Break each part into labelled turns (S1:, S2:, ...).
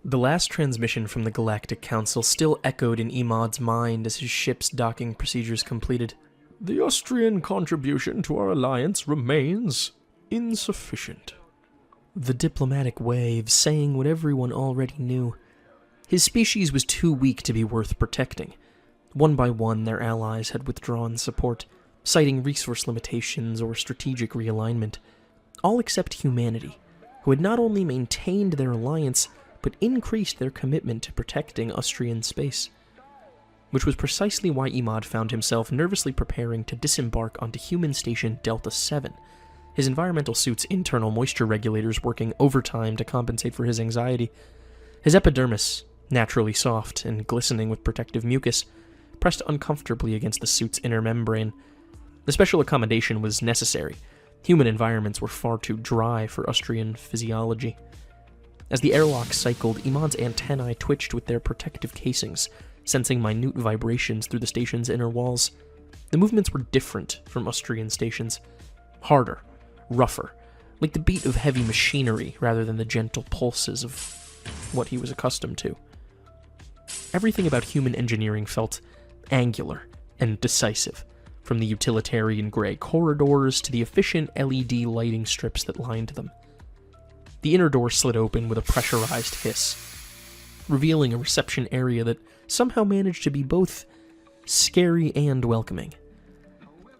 S1: The last transmission from the Galactic Council still echoed in Imad's mind as his ship's docking procedures completed.
S2: The Austrian contribution to our alliance remains insufficient.
S1: The diplomatic way of saying what everyone already knew. His species was too weak to be worth protecting. One by one, their allies had withdrawn support, citing resource limitations or strategic realignment, all except humanity, who had not only maintained their alliance, but increased their commitment to protecting Austrian space. Which was precisely why Imad found himself nervously preparing to disembark onto human station Delta 7, his environmental suit's internal moisture regulators working overtime to compensate for his anxiety. His epidermis, naturally soft and glistening with protective mucus, pressed uncomfortably against the suit's inner membrane. The special accommodation was necessary. Human environments were far too dry for Austrian physiology. As the airlock cycled, Imad's antennae twitched with their protective casings, sensing minute vibrations through the station's inner walls. The movements were different from Austrian stations. Harder, rougher, like the beat of heavy machinery rather than the gentle pulses of what he was accustomed to. Everything about human engineering felt angular and decisive, from the utilitarian gray corridors to the efficient LED lighting strips that lined them. The inner door slid open with a pressurized hiss, revealing a reception area that somehow managed to be both scary and welcoming.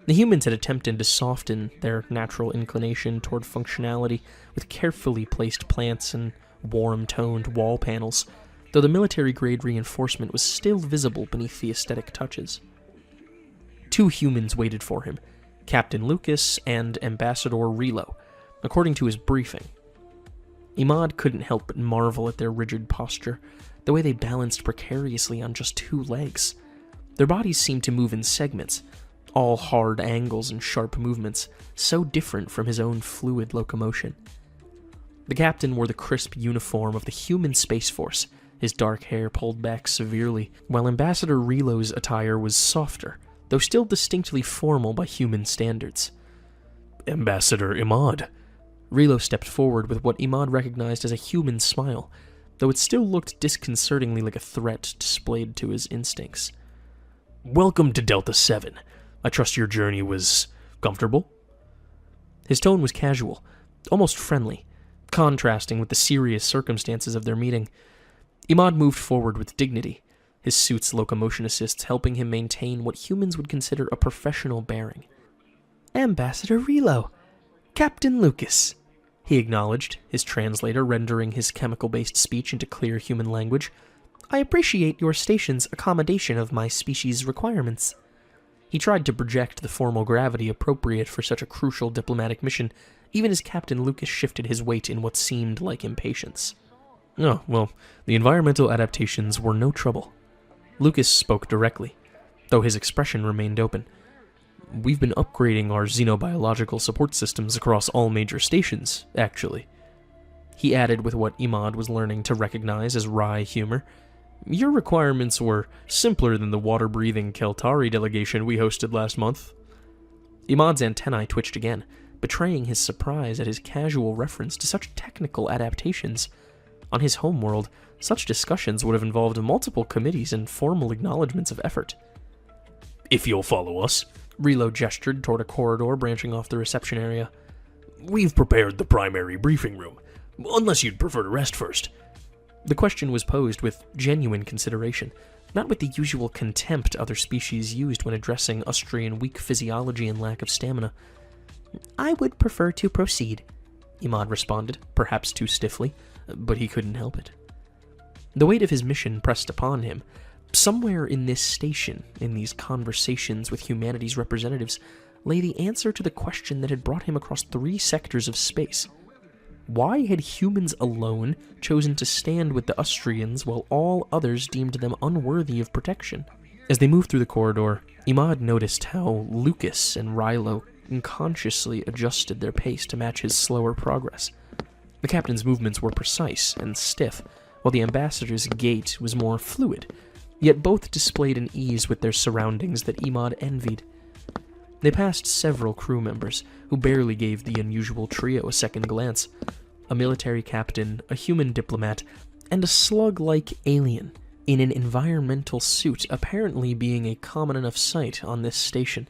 S1: The humans had attempted to soften their natural inclination toward functionality with carefully placed plants and warm-toned wall panels, though the military-grade reinforcement was still visible beneath the aesthetic touches. Two humans waited for him, Captain Lucas and Ambassador Relo, according to his briefing. Imad couldn't help but marvel at their rigid posture, the way they balanced precariously on just two legs. Their bodies seemed to move in segments, all hard angles and sharp movements, so different from his own fluid locomotion. The captain wore the crisp uniform of the human Space Force, his dark hair pulled back severely, while Ambassador Relo's attire was softer, though still distinctly formal by human standards.
S2: Ambassador Imad.
S1: Relo stepped forward with what Imad recognized as a human smile, though it still looked disconcertingly like a threat displayed to his instincts.
S2: Welcome to Delta 7. I trust your journey was comfortable?
S1: His tone was casual, almost friendly, contrasting with the serious circumstances of their meeting. Imad moved forward with dignity, his suit's locomotion assists helping him maintain what humans would consider a professional bearing. Ambassador Relo, Captain Lucas, he acknowledged, his translator rendering his chemical-based speech into clear human language. I appreciate your station's accommodation of my species' requirements. He tried to project the formal gravity appropriate for such a crucial diplomatic mission, even as Captain Lucas shifted his weight in what seemed like impatience.
S2: Oh, well, the environmental adaptations were no trouble.
S1: Lucas spoke directly, though his expression remained open.
S2: We've been upgrading our xenobiological support systems across all major stations, actually.
S1: He added with what Imad was learning to recognize as wry humor.
S2: Your requirements were simpler than the water-breathing Keltari delegation we hosted last month.
S1: Imad's antennae twitched again, betraying his surprise at his casual reference to such technical adaptations. On his homeworld, such discussions would have involved multiple committees and formal acknowledgments of effort.
S2: If you'll follow us,
S1: Relo gestured toward a corridor branching off the reception area.
S2: We've prepared the primary briefing room, unless you'd prefer to rest first.
S1: The question was posed with genuine consideration, not with the usual contempt other species used when addressing Austrian weak physiology and lack of stamina. I would prefer to proceed, Imad responded, perhaps too stiffly, but he couldn't help it. The weight of his mission pressed upon him. Somewhere in this station, in these conversations with humanity's representatives, lay the answer to the question that had brought him across 3 sectors of space. Why had humans alone chosen to stand with the Austrians while all others deemed them unworthy of protection? As they moved through the corridor, Imad noticed how Lucas and Rilo unconsciously adjusted their pace to match his slower progress. The captain's movements were precise and stiff, while the ambassador's gait was more fluid, yet both displayed an ease with their surroundings that Imad envied. They passed several crew members, who barely gave the unusual trio a second glance. A military captain, a human diplomat, and a slug-like alien in an environmental suit apparently being a common enough sight on this station.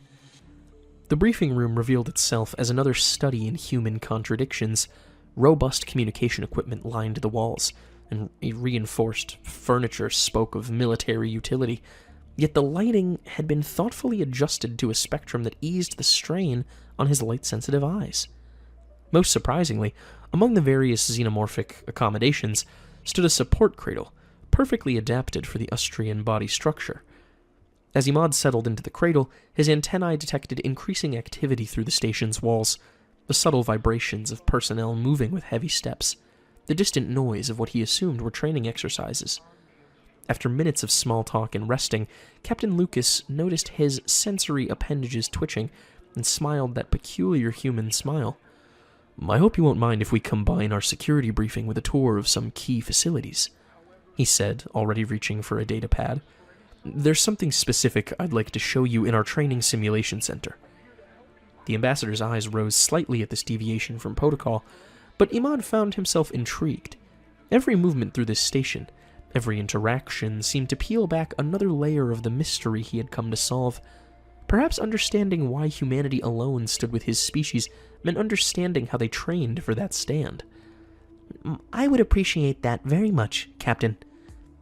S1: The briefing room revealed itself as another study in human contradictions. Robust communication equipment lined the walls, and reinforced furniture spoke of military utility, yet the lighting had been thoughtfully adjusted to a spectrum that eased the strain on his light-sensitive eyes. Most surprisingly, among the various xenomorphic accommodations stood a support cradle, perfectly adapted for the Austrian body structure. As Imad settled into the cradle, his antennae detected increasing activity through the station's walls, the subtle vibrations of personnel moving with heavy steps, the distant noise of what he assumed were training exercises. After minutes of small talk and resting, Captain Lucas noticed his sensory appendages twitching and smiled that peculiar human smile. "I hope you won't mind if we combine our security briefing with a tour of some key facilities," he said, already reaching for a data pad. "There's something specific I'd like to show you in our training simulation center." The ambassador's eyes rose slightly at this deviation from protocol, but Imad found himself intrigued. Every movement through this station, every interaction seemed to peel back another layer of the mystery he had come to solve. Perhaps understanding why humanity alone stood with his species meant understanding how they trained for that stand. "I would appreciate that very much, Captain,"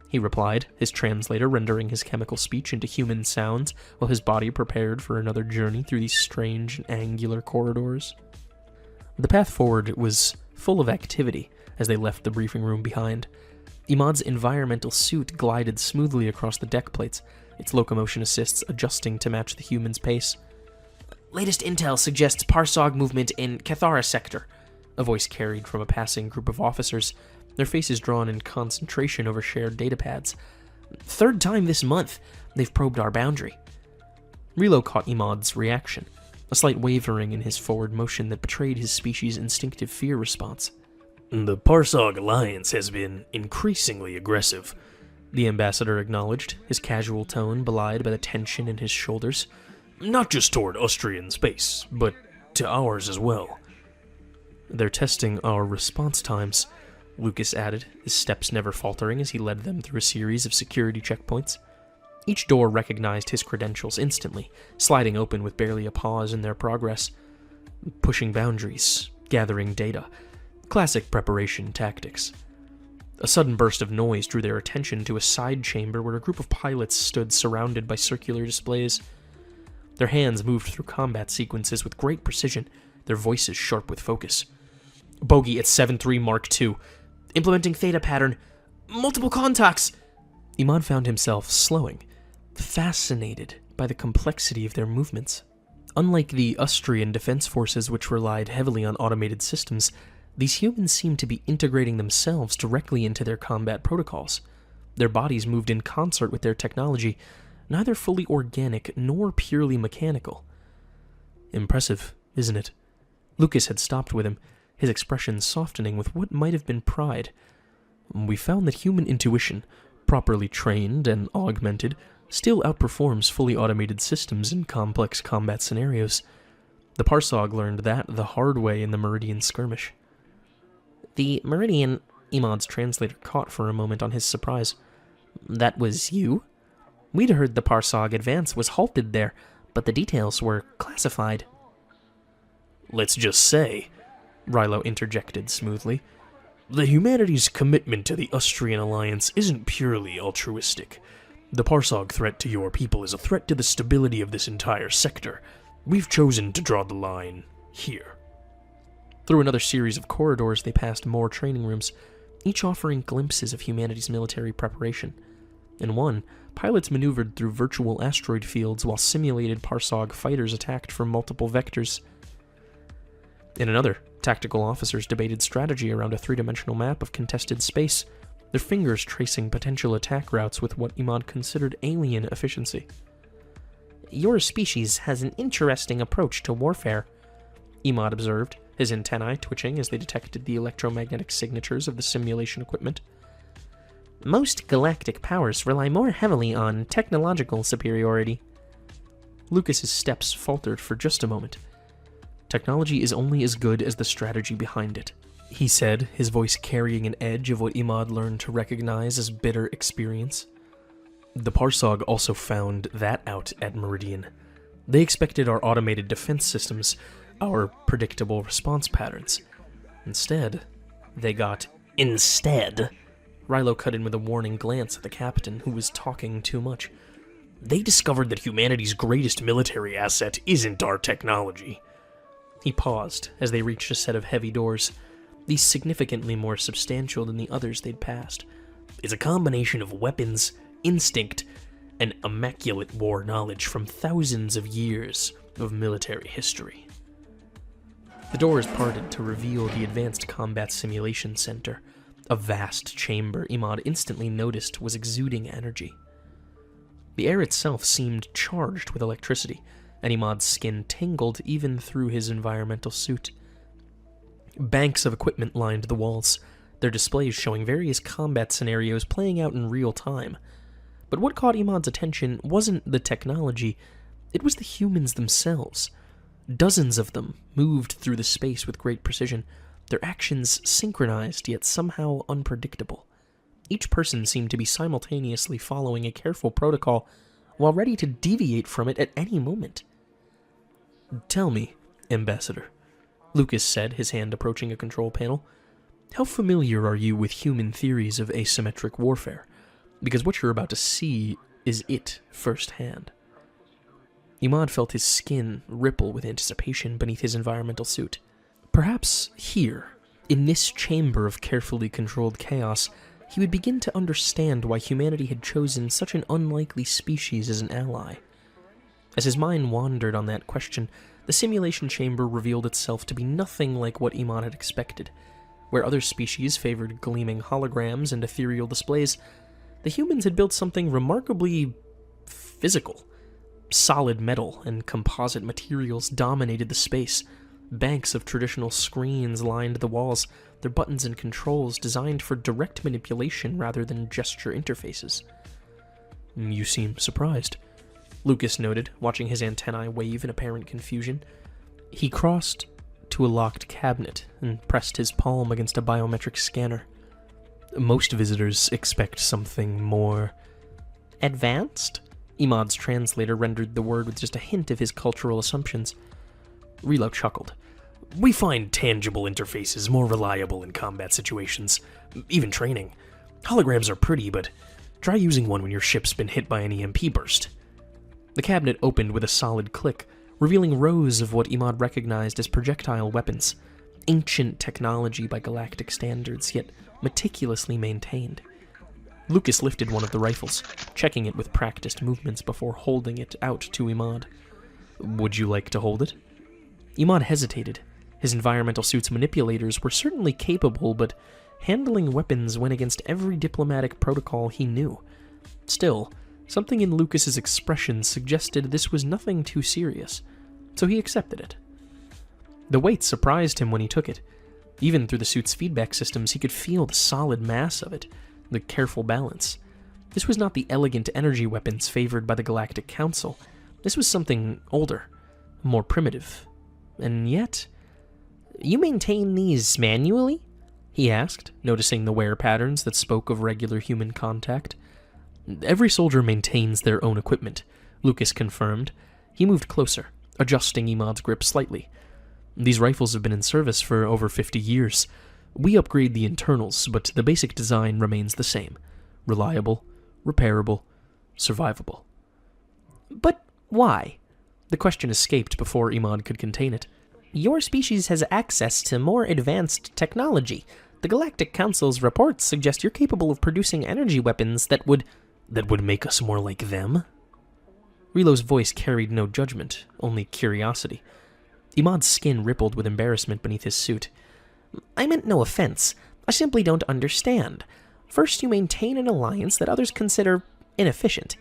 S1: he replied, his translator rendering his chemical speech into human sounds while his body prepared for another journey through these strange and angular corridors. The path forward was full of activity as they left the briefing room behind. Imad's environmental suit glided smoothly across the deck plates, its locomotion assists adjusting to match the human's pace. "Latest intel suggests Parsog movement in Cathara sector," a voice carried from a passing group of officers, their faces drawn in concentration over shared datapads. "Third time this month they've probed our boundary." Relo caught Imad's reaction, a slight wavering in his forward motion that betrayed his species' instinctive fear response.
S2: "The Parsog Alliance has been increasingly aggressive," the ambassador acknowledged, his casual tone belied by the tension in his shoulders. "Not just toward Austrian space, but to ours as well." "They're testing our response times," Lucas added, his steps never faltering as he led them through a series of security checkpoints. Each door recognized his credentials instantly, sliding open with barely a pause in their progress. Pushing boundaries, gathering data, classic preparation tactics. A sudden burst of noise drew their attention to a side chamber where a group of pilots stood surrounded by circular displays. Their hands moved through combat sequences with great precision, their voices sharp with focus. "Bogey at 7-3 Mark II. Implementing theta pattern. Multiple contacts!" Imad found himself slowing, fascinated by the complexity of their movements. Unlike the Austrian defense forces, which relied heavily on automated systems, these humans seemed to be integrating themselves directly into their combat protocols. Their bodies moved in concert with their technology, neither fully organic nor purely mechanical. "Impressive, isn't it?" Lucas had stopped with him, his expression softening with what might have been pride. "We found that human intuition, properly trained and augmented, still outperforms fully automated systems in complex combat scenarios. The Parsog learned that the hard way in the Meridian skirmish." "The Meridian," Imad's translator caught for a moment on his surprise. "That was you? We'd heard the Parsog advance was halted there, but the details were classified." "Let's just say," Rilo interjected smoothly, "that humanity's commitment to the Austrian alliance isn't purely altruistic. The Parsog threat to your people is a threat to the stability of this entire sector. We've chosen to draw the line here."
S1: Through another series of corridors, they passed more training rooms, each offering glimpses of humanity's military preparation. In one, pilots maneuvered through virtual asteroid fields while simulated Parsog fighters attacked from multiple vectors. In another, tactical officers debated strategy around a three-dimensional map of contested space, their fingers tracing potential attack routes with what Imad considered alien efficiency. "Your species has an interesting approach to warfare," Imad observed, his antennae twitching as they detected the electromagnetic signatures of the simulation equipment. "Most galactic powers rely more heavily on technological superiority." Lucas's steps faltered for just a moment. "Technology is only as good as the strategy behind it," he said, his voice carrying an edge of what Imad learned to recognize as bitter experience. The Parsog also found that out at Meridian. They expected our automated defense systems, our predictable response patterns. Instead, they got instead. Rilo cut in with a warning glance at the captain, who was talking too much.
S2: They discovered that humanity's greatest military asset isn't our technology.
S1: He paused as they reached a set of heavy doors, these significantly more substantial than the others they'd passed.
S2: It's a combination of weapons, instinct, and immaculate war knowledge from thousands of years of military history.
S1: The doors parted to reveal the Advanced Combat Simulation Center, a vast chamber Imad instantly noticed was exuding energy. The air itself seemed charged with electricity, and Imad's skin tingled even through his environmental suit. Banks of equipment lined the walls, their displays showing various combat scenarios playing out in real time. But what caught Imad's attention wasn't the technology, it was the humans themselves. Dozens of them moved through the space with great precision, their actions synchronized yet somehow unpredictable. Each person seemed to be simultaneously following a careful protocol while ready to deviate from it at any moment.
S2: "Tell me, Ambassador," Lucas said, his hand approaching a control panel, "how familiar are you with human theories of asymmetric warfare? Because what you're about to see is it firsthand."
S1: Imad felt his skin ripple with anticipation beneath his environmental suit. Perhaps here, in this chamber of carefully controlled chaos, he would begin to understand why humanity had chosen such an unlikely species as an ally. As his mind wandered on that question, the simulation chamber revealed itself to be nothing like what Imad had expected. Where other species favored gleaming holograms and ethereal displays, the humans had built something remarkably physical. Solid metal and composite materials dominated the space. Banks of traditional screens lined the walls, their buttons and controls designed for direct manipulation rather than gesture interfaces.
S2: "You seem surprised," Lucas noted, watching his antennae wave in apparent confusion.
S1: He crossed to a locked cabinet and pressed his palm against a biometric scanner.
S2: "Most visitors expect something more
S1: advanced?" Imad's translator rendered the word with just a hint of his cultural assumptions.
S2: Rilo chuckled. "We find tangible interfaces more reliable in combat situations, even training. Holograms are pretty, but try using one when your ship's been hit by an EMP burst."
S1: The cabinet opened with a solid click, revealing rows of what Imad recognized as projectile weapons. Ancient technology by galactic standards, yet meticulously maintained. Lucas lifted one of the rifles, checking it with practiced movements before holding it out to Imad.
S2: "Would you like to hold it?"
S1: Imad hesitated. His environmental suit's manipulators were certainly capable, but handling weapons went against every diplomatic protocol he knew. Still, something in Lucas's expression suggested this was nothing too serious, so he accepted it. The weight surprised him when he took it. Even through the suit's feedback systems, he could feel the solid mass of it, the careful balance. This was not the elegant energy weapons favored by the Galactic Council. This was something older, more primitive. And yet... "You maintain these manually?" he asked, noticing the wear patterns that spoke of regular human contact.
S2: "Every soldier maintains their own equipment," Lucas confirmed.
S1: He moved closer, adjusting Imad's grip slightly.
S2: "These rifles have been in service for over 50 years. We upgrade the internals, but the basic design remains the same. Reliable, repairable, survivable."
S1: "But why?" The question escaped before Imad could contain it. "Your species has access to more advanced technology. The Galactic Council's reports suggest you're capable of producing energy weapons that would
S2: make us more like them?"
S1: Rilo's voice carried no judgment, only curiosity. Imad's skin rippled with embarrassment beneath his suit. "I meant no offense. I simply don't understand. First, you maintain an alliance that others consider inefficient.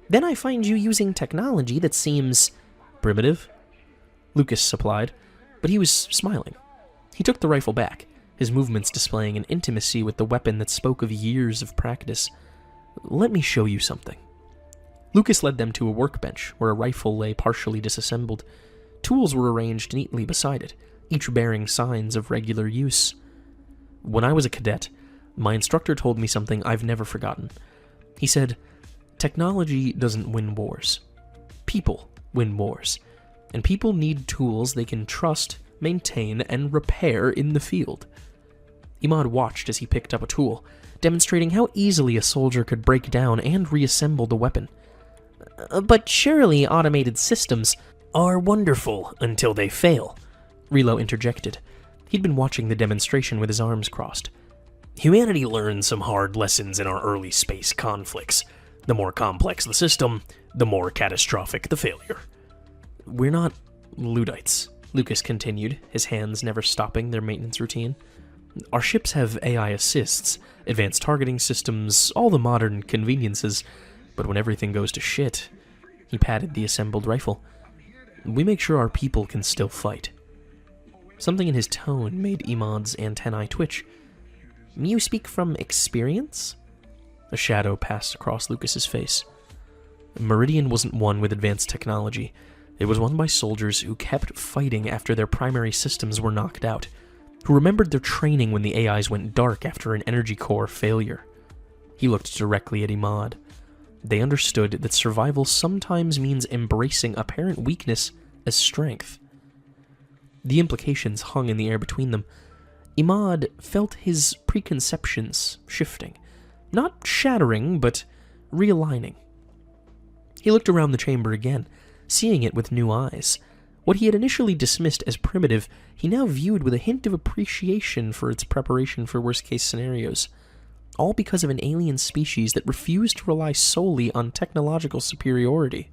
S1: Then I find you using technology that seems
S2: primitive,"
S1: Lucas supplied, but he was smiling. He took the rifle back, his movements displaying an intimacy with the weapon that spoke of years of practice.
S2: "Let me show you something."
S1: Lucas led them to a workbench where a rifle lay partially disassembled. Tools were arranged neatly beside it, each bearing signs of regular use. When I was a cadet, my instructor told me something I've never forgotten. He said, technology doesn't win wars. People win wars. And people need tools they can trust, maintain, and repair in the field. Imad watched as he picked up a tool, demonstrating how easily a soldier could break down and reassemble the weapon. But surely automated systems are wonderful until they fail, Relo interjected. He'd been watching the demonstration with his arms crossed.
S2: Humanity learned some hard lessons in our early space conflicts. The more complex the system, the more catastrophic the failure.
S1: We're not Luddites, Lucas continued, his hands never stopping their maintenance routine. Our ships have AI assists, advanced targeting systems, all the modern conveniences, but when everything goes to shit, he patted the assembled rifle. We make sure our people can still fight. Something in his tone made Imad's antennae twitch. You speak from experience? A shadow passed across Lucas's face. Meridian wasn't one with advanced technology. It was won by soldiers who kept fighting after their primary systems were knocked out, who remembered their training when the AIs went dark after an energy core failure. He looked directly at Imad. They understood that survival sometimes means embracing apparent weakness as strength. The implications hung in the air between them. Imad felt his preconceptions shifting. Not shattering, but realigning. He looked around the chamber again, seeing it with new eyes. What he had initially dismissed as primitive, he now viewed with a hint of appreciation for its preparation for worst-case scenarios. All because of an alien species that refused to rely solely on technological superiority.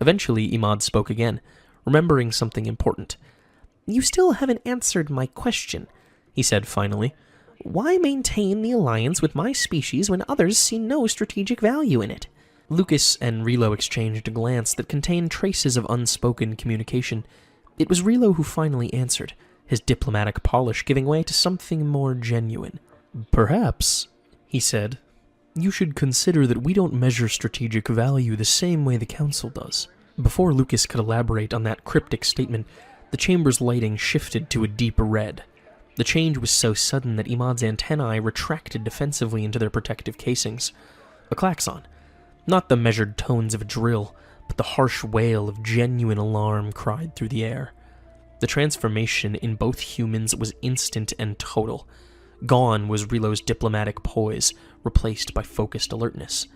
S1: Eventually, Imad spoke again, remembering something important. You still haven't answered my question, he said finally. Why maintain the alliance with my species when others see no strategic value in it? Lucas and Relo exchanged a glance that contained traces of unspoken communication. It was Relo who finally answered, his diplomatic polish giving way to something more genuine. Perhaps, he said, you should consider that we don't measure strategic value the same way the Council does. Before Lucas could elaborate on that cryptic statement, the chamber's lighting shifted to a deep red. The change was so sudden that Imad's antennae retracted defensively into their protective casings. A klaxon. Not the measured tones of a drill, but the harsh wail of genuine alarm cried through the air. The transformation in both humans was instant and total. Gone was Relo's diplomatic poise, replaced by focused alertness.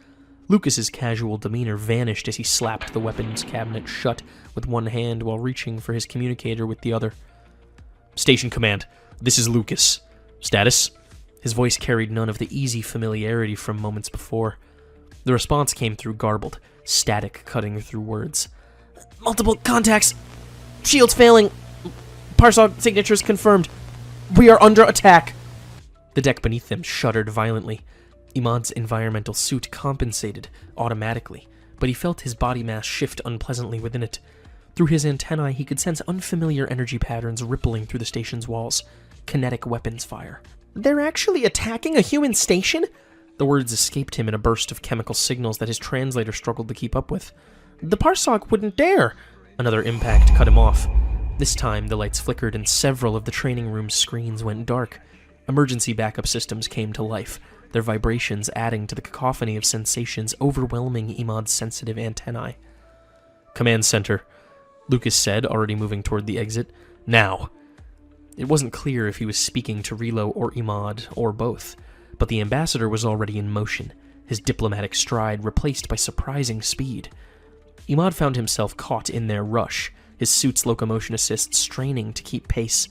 S1: Lucas's casual demeanor vanished as he slapped the weapons cabinet shut with one hand while reaching for his communicator with the other. Station Command, this is Lucas. Status? His voice carried none of the easy familiarity from moments before. The response came through garbled, static cutting through words. Multiple contacts! Shields failing! Parsog signatures confirmed. We are under attack! The deck beneath them shuddered violently. Imad's environmental suit compensated automatically, but he felt his body mass shift unpleasantly within it. Through his antennae, he could sense unfamiliar energy patterns rippling through the station's walls. Kinetic weapons fire. They're actually attacking a human station? The words escaped him in a burst of chemical signals that his translator struggled to keep up with. The Parsog wouldn't dare! Another impact cut him off. This time, the lights flickered and several of the training room's screens went dark. Emergency backup systems came to life, their vibrations adding to the cacophony of sensations overwhelming Imad's sensitive antennae. Command Center, Lucas said, already moving toward the exit. Now! It wasn't clear if he was speaking to Relo or Imad, or both, but the ambassador was already in motion, his diplomatic stride replaced by surprising speed. Imad found himself caught in their rush, his suit's locomotion assists straining to keep pace.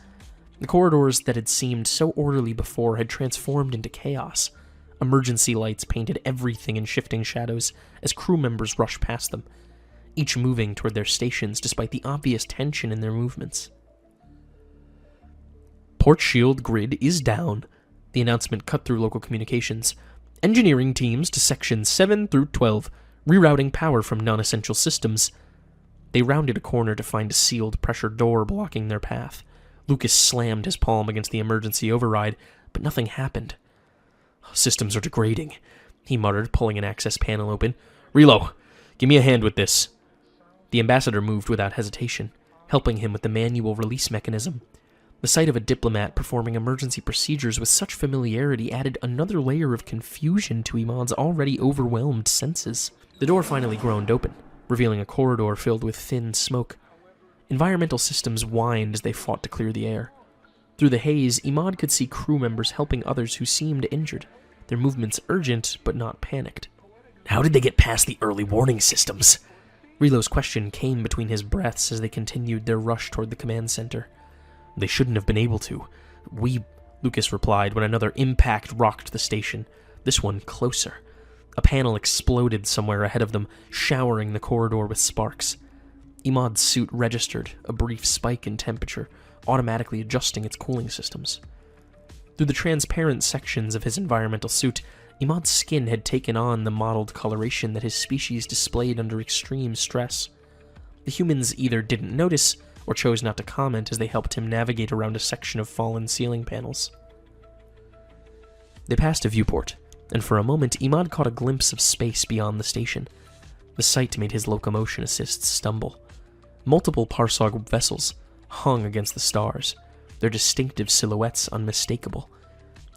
S1: The corridors that had seemed so orderly before had transformed into chaos. Emergency lights painted everything in shifting shadows as crew members rushed past them, each moving toward their stations despite the obvious tension in their movements. Port shield grid is down, the announcement cut through local communications. Engineering teams to sections 7 through 12, rerouting power from non-essential systems. They rounded a corner to find a sealed pressure door blocking their path. Lucas slammed his palm against the emergency override, but nothing happened. Systems are degrading, he muttered, pulling an access panel open. Relo, give me a hand with this. The ambassador moved without hesitation, helping him with the manual release mechanism. The sight of a diplomat performing emergency procedures with such familiarity added another layer of confusion to Imad's already overwhelmed senses. The door finally groaned open, revealing a corridor filled with thin smoke. Environmental systems whined as they fought to clear the air. Through the haze, Imad could see crew members helping others who seemed injured, their movements urgent but not panicked.
S2: How did they get past the early warning systems?
S1: Relo's question came between his breaths as they continued their rush toward the command center.
S2: They shouldn't have been able to.
S1: Lucas replied when another impact rocked the station, this one closer. A panel exploded somewhere ahead of them, showering the corridor with sparks. Imad's suit registered a brief spike in temperature, automatically adjusting its cooling systems. Through the transparent sections of his environmental suit, Imad's skin had taken on the mottled coloration that his species displayed under extreme stress. The humans either didn't notice or chose not to comment as they helped him navigate around a section of fallen ceiling panels. They passed a viewport, and for a moment Imad caught a glimpse of space beyond the station. The sight made his locomotion assists stumble. Multiple Parsog vessels hung against the stars, their distinctive silhouettes unmistakable.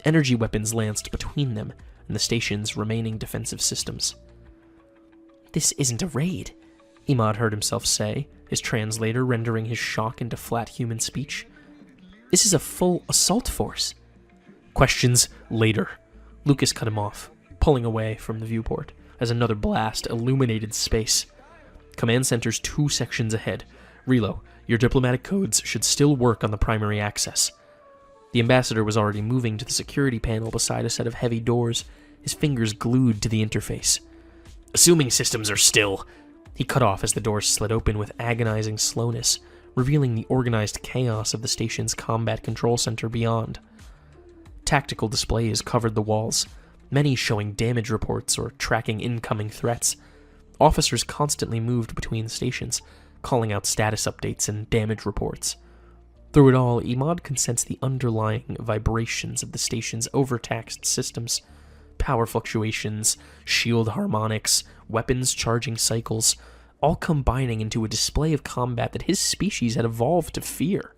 S1: Energy weapons lanced between them and the station's remaining defensive systems. "This isn't a raid," Imad heard himself say, his translator rendering his shock into flat human speech. "This is a full assault force."
S2: Questions later.
S1: Lucas cut him off, pulling away from the viewport as another blast illuminated space. Command center's 2 sections ahead. Relo, your diplomatic codes should still work on the primary access. The ambassador was already moving to the security panel beside a set of heavy doors, his fingers glued to the interface.
S2: Assuming systems are still...
S1: He cut off as the doors slid open with agonizing slowness, revealing the organized chaos of the station's combat control center beyond. Tactical displays covered the walls, many showing damage reports or tracking incoming threats. Officers constantly moved between stations, calling out status updates and damage reports. Through it all, Imad could sense the underlying vibrations of the station's overtaxed systems. Power fluctuations, shield harmonics, weapons charging cycles, all combining into a display of combat that his species had evolved to fear.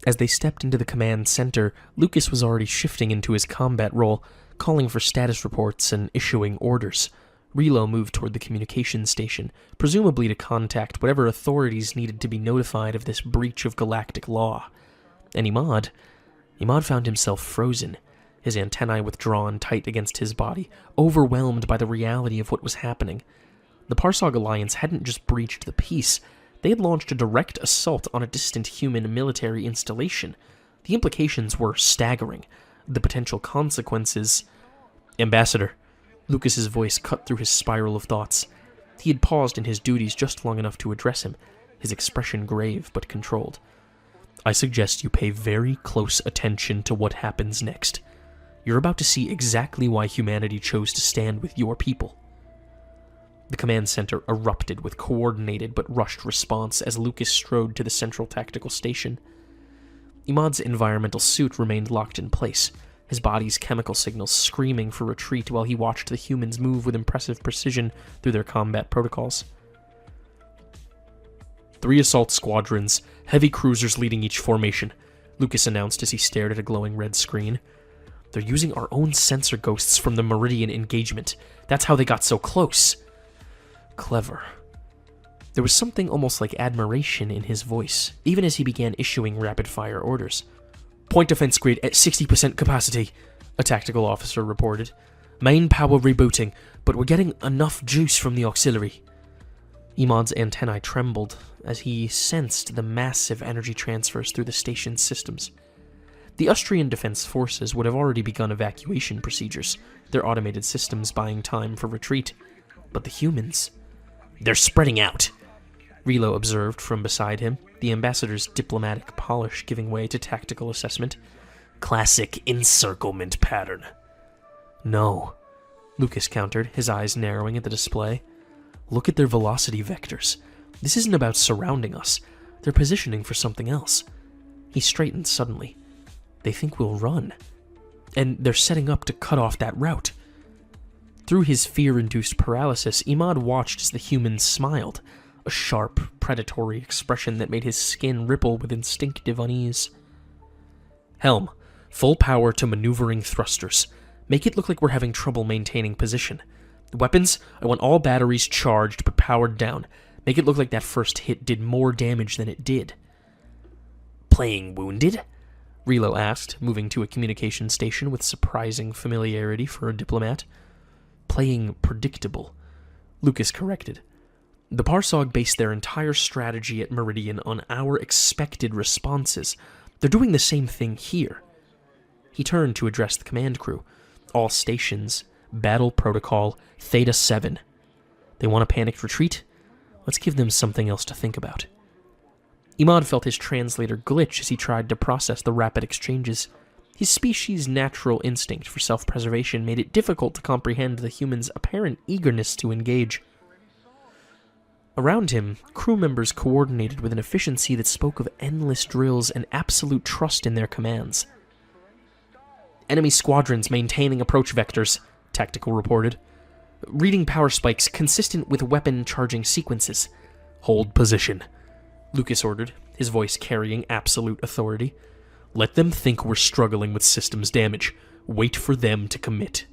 S1: As they stepped into the command center, Lucas was already shifting into his combat role, calling for status reports and issuing orders. Relo moved toward the communications station, presumably to contact whatever authorities needed to be notified of this breach of galactic law. And Imad found himself frozen, his antennae withdrawn tight against his body, overwhelmed by the reality of what was happening. The Parsog Alliance hadn't just breached the peace, they had launched a direct assault on a distant human military installation. The implications were staggering. The potential consequences...
S2: Ambassador.
S1: Lucas's voice cut through his spiral of thoughts. He had paused in his duties just long enough to address him, his expression grave but controlled.
S2: I suggest you pay very close attention to what happens next. You're about to see exactly why humanity chose to stand with your people.
S1: The command center erupted with coordinated but rushed response as Lucas strode to the central tactical station. Imad's environmental suit remained locked in place, his body's chemical signals screaming for retreat while he watched the humans move with impressive precision through their combat protocols.
S2: 3 assault squadrons, heavy cruisers leading each formation, Lucas announced as he stared at a glowing red screen.
S1: They're using our own sensor ghosts from the Meridian engagement. That's how they got so close. Clever. There was something almost like admiration in his voice, even as he began issuing rapid-fire orders.
S2: Point defense grid at 60% capacity,
S1: a tactical officer reported.
S2: Main power rebooting, but we're getting enough juice from the auxiliary.
S1: Imad's antennae trembled as he sensed the massive energy transfers through the station's systems. The Austrian Defense Forces would have already begun evacuation procedures, their automated systems buying time for retreat. But the humans...
S2: They're spreading out,
S1: Relo observed from beside him, the ambassador's diplomatic polish giving way to tactical assessment.
S2: Classic encirclement pattern.
S1: No, Lucas countered, his eyes narrowing at the display. Look at their velocity vectors. This isn't about surrounding us. They're positioning for something else. He straightened suddenly. They think we'll run. And they're setting up to cut off that route. Through his fear-induced paralysis, Imad watched as the humans smiled, a sharp, predatory expression that made his skin ripple with instinctive unease.
S2: Helm, full power to maneuvering thrusters. Make it look like we're having trouble maintaining position. Weapons, I want all batteries charged but powered down. Make it look like that first hit did more damage than it did. Playing wounded? Relo asked, moving to a communication station with surprising familiarity for a diplomat. Playing predictable, Lucas corrected. The Parsog based their entire strategy at Meridian on our expected responses. They're doing the same thing here. He turned to address the command crew. All stations, battle protocol, Theta 7. They want a panicked retreat? Let's give them something else to think about. Imad felt his translator glitch as he tried to process the rapid exchanges. His species' natural instinct for self-preservation made it difficult to comprehend the humans' apparent eagerness to engage. Around him, crew members coordinated with an efficiency that spoke of endless drills and absolute trust in their commands. Enemy squadrons maintaining approach vectors, Tactical reported. Reading power spikes consistent with weapon charging sequences. Hold position, Lucas ordered, his voice carrying absolute authority. Let them think we're struggling with systems damage. Wait for them to commit.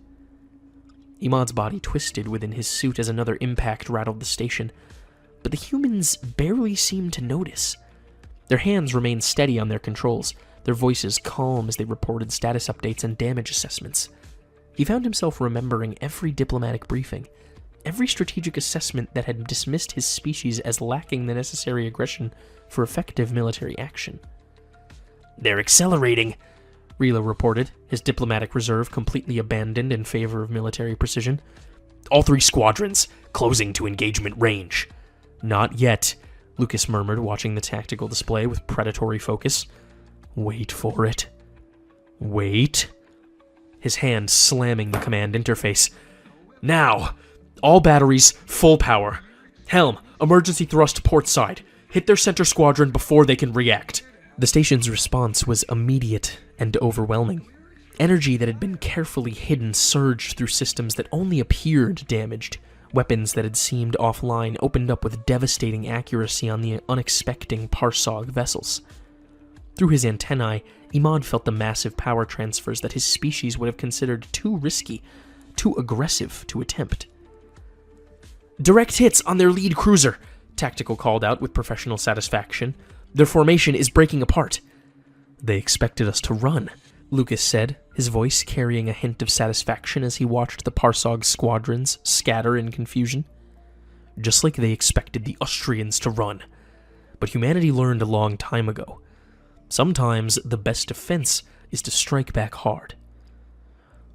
S2: Imad's body twisted within his suit as another impact rattled the station, but the humans barely seemed to notice. Their hands remained steady on their controls, their voices calm as they reported status updates and damage assessments. He found himself remembering every diplomatic briefing, every strategic assessment that had dismissed his species as lacking the necessary aggression for effective military action. They're accelerating, Relo reported, his diplomatic reserve completely abandoned in favor of military precision. All 3 squadrons, closing to engagement range. Not yet, Lucas murmured, watching the tactical display with predatory focus. Wait for it. Wait. His hand slamming the command interface. Now! All batteries, full power. Helm, emergency thrust port side. Hit their center squadron before they can react. The station's response was immediate and overwhelming. Energy that had been carefully hidden surged through systems that only appeared damaged. Weapons that had seemed offline opened up with devastating accuracy on the unexpecting Parsog vessels. Through his antennae, Imad felt the massive power transfers that his species would have considered too risky, too aggressive to attempt. Direct hits on their lead cruiser, Tactical called out with professional satisfaction. Their formation is breaking apart. They expected us to run, Lucas said, his voice carrying a hint of satisfaction as he watched the Parsog squadrons scatter in confusion. Just like they expected the Austrians to run. But humanity learned a long time ago. Sometimes the best defense is to strike back hard.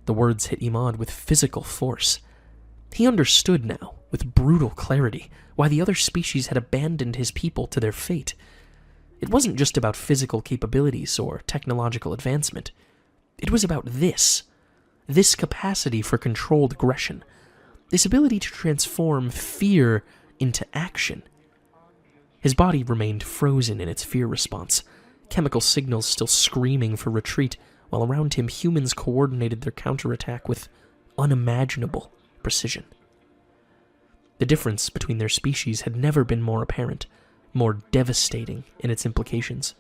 S2: The words hit Imad with physical force. He understood now, with brutal clarity, why the other species had abandoned his people to their fate. It wasn't just about physical capabilities or technological advancement. It was about this capacity for controlled aggression, this ability to transform fear into action. His body remained frozen in its fear response, chemical signals still screaming for retreat, while around him humans coordinated their counterattack with unimaginable precision. The difference between their species had never been more apparent, more devastating in its implications.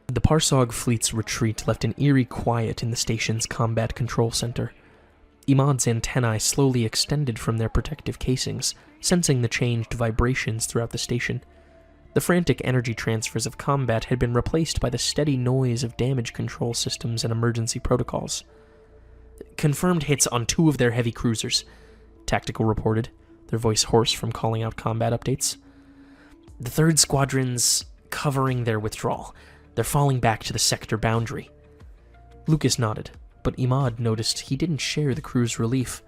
S2: The Parsog fleet's retreat left an eerie quiet in the station's combat control center. Imad's antennae slowly extended from their protective casings, sensing the changed vibrations throughout the station. The frantic energy transfers of combat had been replaced by the steady noise of damage control systems and emergency protocols. Confirmed hits on 2 of their heavy cruisers, Tactical reported, their voice hoarse from calling out combat updates. The 3rd squadron's covering their withdrawal. They're falling back to the sector boundary. Lucas nodded, but Imad noticed he didn't share the crew's relief.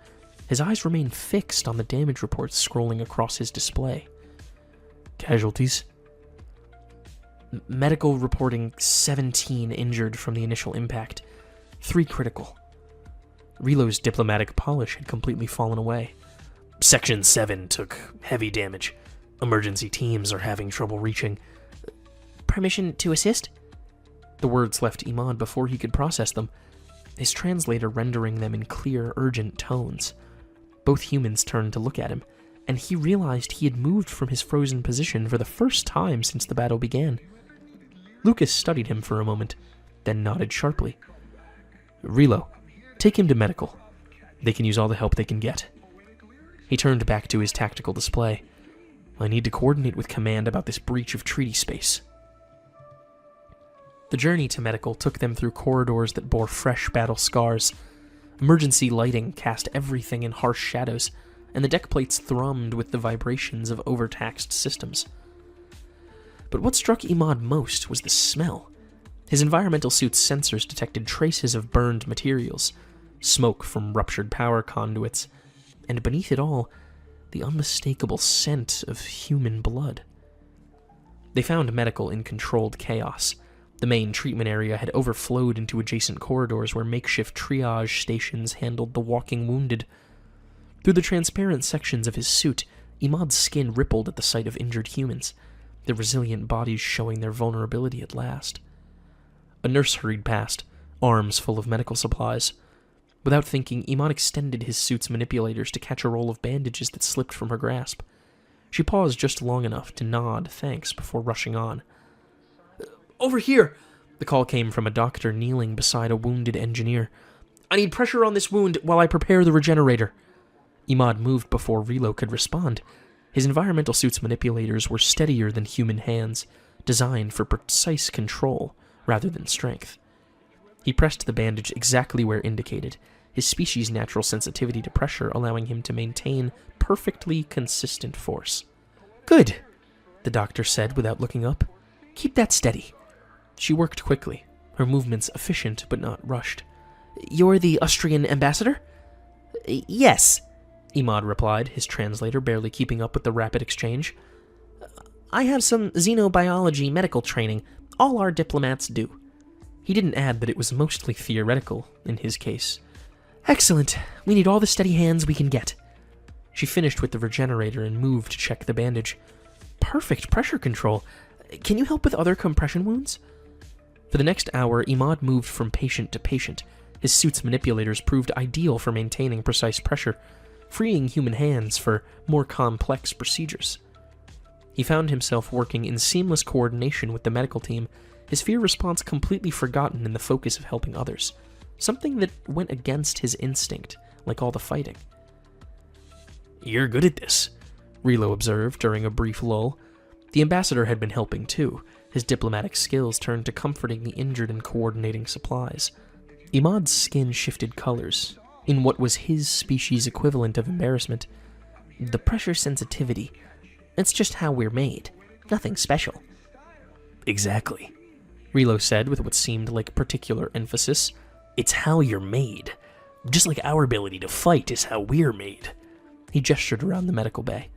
S2: His eyes remained fixed on the damage reports scrolling across his display. Casualties? Medical reporting 17 injured from the initial impact, 3 critical. Relo's diplomatic polish had completely fallen away. Section 7 took heavy damage. Emergency teams are having trouble reaching. Permission to assist? The words left Imad before he could process them, his translator rendering them in clear, urgent tones. Both humans turned to look at him, and he realized he had moved from his frozen position for the first time since the battle began. Lucas studied him for a moment,
S1: then nodded sharply. "Relo, take him to medical. They can use all the help they can get." He turned back to his tactical display. "I need to coordinate with command about this breach of treaty space." The journey to medical took them through corridors that bore fresh battle scars. Emergency lighting cast everything in harsh shadows, and the deck plates thrummed with the vibrations of overtaxed systems. But what struck Imad most was the smell. His environmental suit's sensors detected traces of burned materials, smoke from ruptured power conduits, and beneath it all, the unmistakable scent of human blood. They found medical in controlled chaos. The main treatment area had overflowed into adjacent corridors where makeshift triage stations handled the walking wounded. Through the transparent sections of his suit, Imad's skin rippled at the sight of injured humans, their resilient bodies showing their vulnerability at last. A nurse hurried past, arms full of medical supplies. Without thinking, Imad extended his suit's manipulators to catch a roll of bandages that slipped from her grasp. She paused just long enough to nod thanks before rushing on. "Over here!" The call came from a doctor kneeling beside a wounded engineer. "I need pressure on this wound while I prepare the regenerator." Imad moved before Relo could respond. His environmental suit's manipulators were steadier than human hands, designed for precise control rather than strength. He pressed the bandage exactly where indicated, his species' natural sensitivity to pressure allowing him to maintain perfectly consistent force. "Good," the doctor said without looking up. "Keep that steady." She worked quickly, her movements efficient but not rushed. "You're the Austrian ambassador?" "Yes," Imad replied, his translator barely keeping up with the rapid exchange. "I have some xenobiology medical training. All our diplomats do." He didn't add that it was mostly theoretical in his case. "Excellent. We need all the steady hands we can get." She finished with the regenerator and moved to check the bandage. "Perfect pressure control. Can you help with other compression wounds?" For the next hour, Imad moved from patient to patient. His suit's manipulators proved ideal for maintaining precise pressure, freeing human hands for more complex procedures. He found himself working in seamless coordination with the medical team, his fear response completely forgotten in the focus of helping others, something that went against his instinct, like all the fighting. "You're good at this," Relo observed during a brief lull. The ambassador had been helping too, his diplomatic skills turned to comforting the injured and coordinating supplies. Imad's skin shifted colors, in what was his species' equivalent of embarrassment. "The pressure sensitivity. It's just how we're made. Nothing special." "Exactly," Relo said with what seemed like particular emphasis. "It's how you're made. Just like our ability to fight is how we're made." He gestured around the medical bay.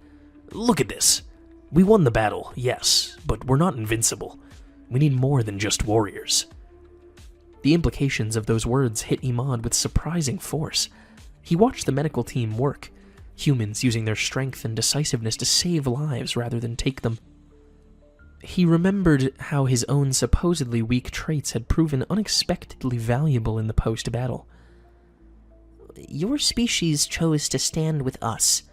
S1: "Look at this. We won the battle, yes, but we're not invincible. We need more than just warriors." The implications of those words hit Imad with surprising force. He watched the medical team work, humans using their strength and decisiveness to save lives rather than take them. He remembered how his own supposedly weak traits had proven unexpectedly valuable in the post-battle. "Your species chose to stand with us,"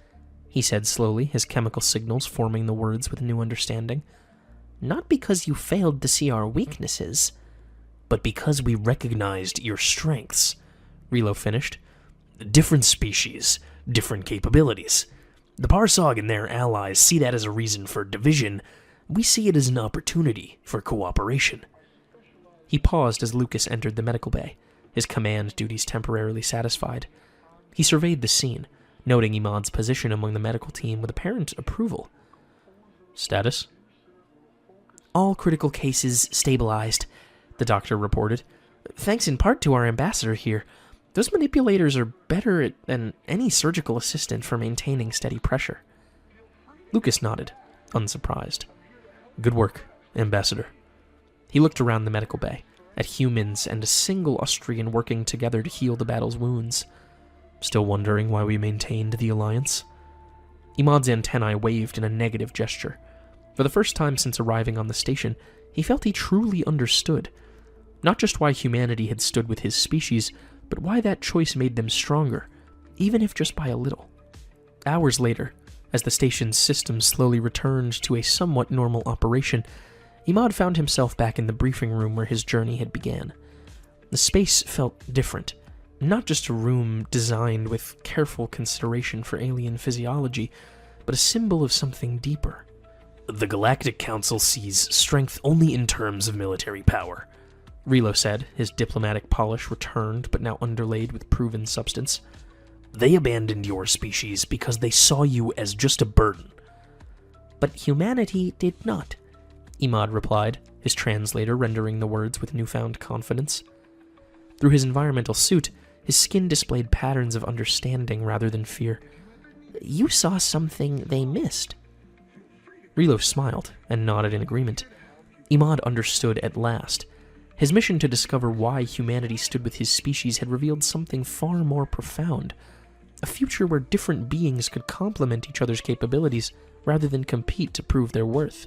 S1: he said slowly, his chemical signals forming the words with new understanding. "Not because you failed to see our weaknesses, but because we recognized your strengths," Relo finished. "Different species, different capabilities. The Parsog and their allies see that as a reason for division. We see it as an opportunity for cooperation." He paused as Lucas entered the medical bay, his command duties temporarily satisfied. He surveyed the scene, noting Imad's position among the medical team with apparent approval. "Status?" "All critical cases stabilized," the doctor reported. "Thanks in part to our ambassador here. Those manipulators are better than any surgical assistant for maintaining steady pressure." Lucas nodded, unsurprised. "Good work, Ambassador." He looked around the medical bay, at humans and a single Austrian working together to heal the battle's wounds. "Still wondering why we maintained the alliance?" Imad's antennae waved in a negative gesture. For the first time since arriving on the station, he felt he truly understood. Not just why humanity had stood with his species, but why that choice made them stronger, even if just by a little. Hours later, as the station's systems slowly returned to a somewhat normal operation, Imad found himself back in the briefing room where his journey had began. The space felt different. Not just a room designed with careful consideration for alien physiology, but a symbol of something deeper.
S2: The Galactic Council sees strength only in terms of military power,
S1: Relo said, his diplomatic polish returned but now underlaid with proven substance.
S2: They abandoned your species because they saw you as just a burden.
S1: But humanity did not, Imad replied, his translator rendering the words with newfound confidence. Through his environmental suit, his skin displayed patterns of understanding rather than fear. You saw something they missed. Relo smiled and nodded in agreement. Imad understood at last. His mission to discover why humanity stood with his species had revealed something far more profound. A future where different beings could complement each other's capabilities rather than compete to prove their worth.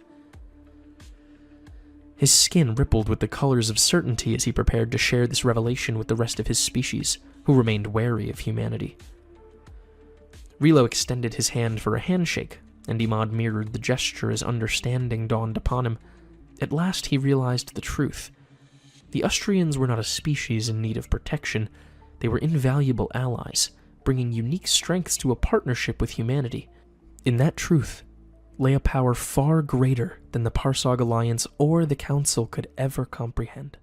S1: His skin rippled with the colors of certainty as he prepared to share this revelation with the rest of his species, who remained wary of humanity. Relo extended his hand for a handshake, and Imad mirrored the gesture as understanding dawned upon him. At last he realized the truth. The Austrians were not a species in need of protection. They were invaluable allies, bringing unique strengths to a partnership with humanity. In that truth lay a power far greater than the Parsog Alliance or the Council could ever comprehend.